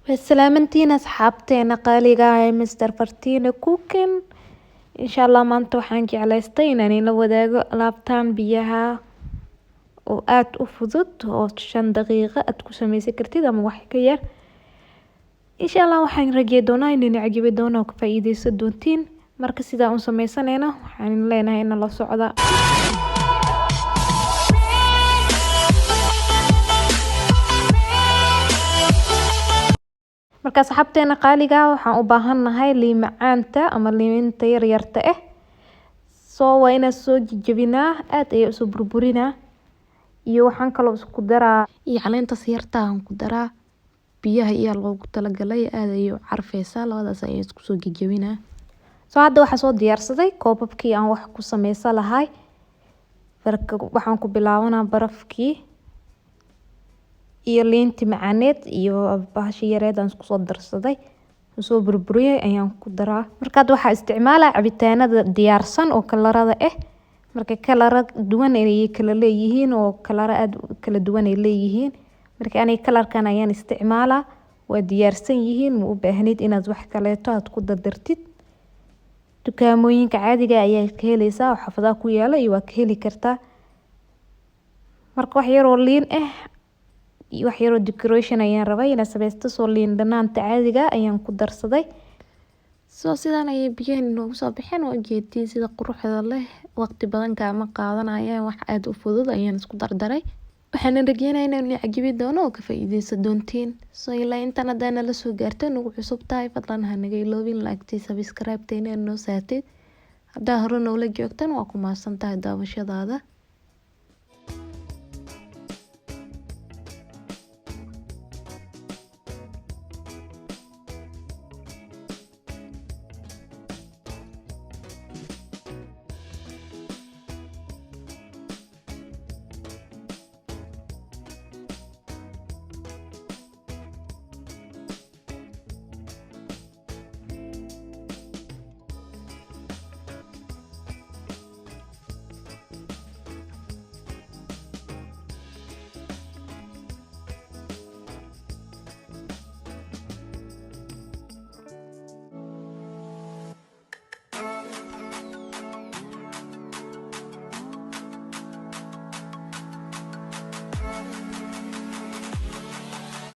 Salaamantiin asxaabteena qaaliga ah ee Mr. Fartina Cooking. Insha Allah maanta waxaan jeclaystay inaan ila wadaago alaabtan biyaha oo aad u fudud oo 5 daqiiqo aad ku samaysan kartid ama wax ka yar. Insha Allah waxaan rajay doonaa inaan cajibi doono oo ka faa'iideysan doontiin. Marka sidaa u samaysanayna waxaan leenahay in la socda. Marka asxaabteena qaaliga ah waxaan u baahanahay liin macaanta ama liinta yar-yarta ah. Waa inaan soo jajabinaa aad ay u soo burburinaa. Iyo waxaan kaloo isku daraa caleenta yarta aan ku daraa biyaha iyo loogu talagalay aad ay u carfeysaa labadaas ay isku soo jajabinaa. Hadda waxaan soo diyaarsaday koobabkii aan wax ku samaysan lahay. Waxaan ku bilaabanaa barafkii iyo liinti macaaneed iyo bahasha yareed aan isku soo darsaday soo burburiyay ayaan ku daraa. Markaad waxa isticmaalaa cabitaanada diyaarsan oo kalarada ah. Marka kalara duwan ay kala leeyihiin oo kalara aad kala duwan ay leeyihiin. Marka aanay kalarkan ayaan isticmaalaa waa diyaarsan yihiin ma u baahnid inaad wax kaleeto aad ku dardartid. Dukaamooyinka caadiga ayaa ka helaysaa xafada ku yaala iyo waa ka heli kartaa. Marka wax yar oo liin ah iyo wax yar oo decoration ayaan rabay inaan samaysto soo liin dhanaanta caadiga ayaan ku darsaday. Sidaan ayay biyaha noogu soo baxeen oo jeedin sida quruxda leh waqti badan kaama qaadanaya wax aad u fudud ayaan isku dardaray. Waxaan rajaynayaa inaan cajibi doono oo ka faa'iideysan doontiin. Ilaa intaan hadana la soo gaartay nagu cusub tahay fadlan ha naga iloobin like subscribe teena noo saatid. Hadaa hore noola joogtan waa ku mahadsantahay daawashadaada.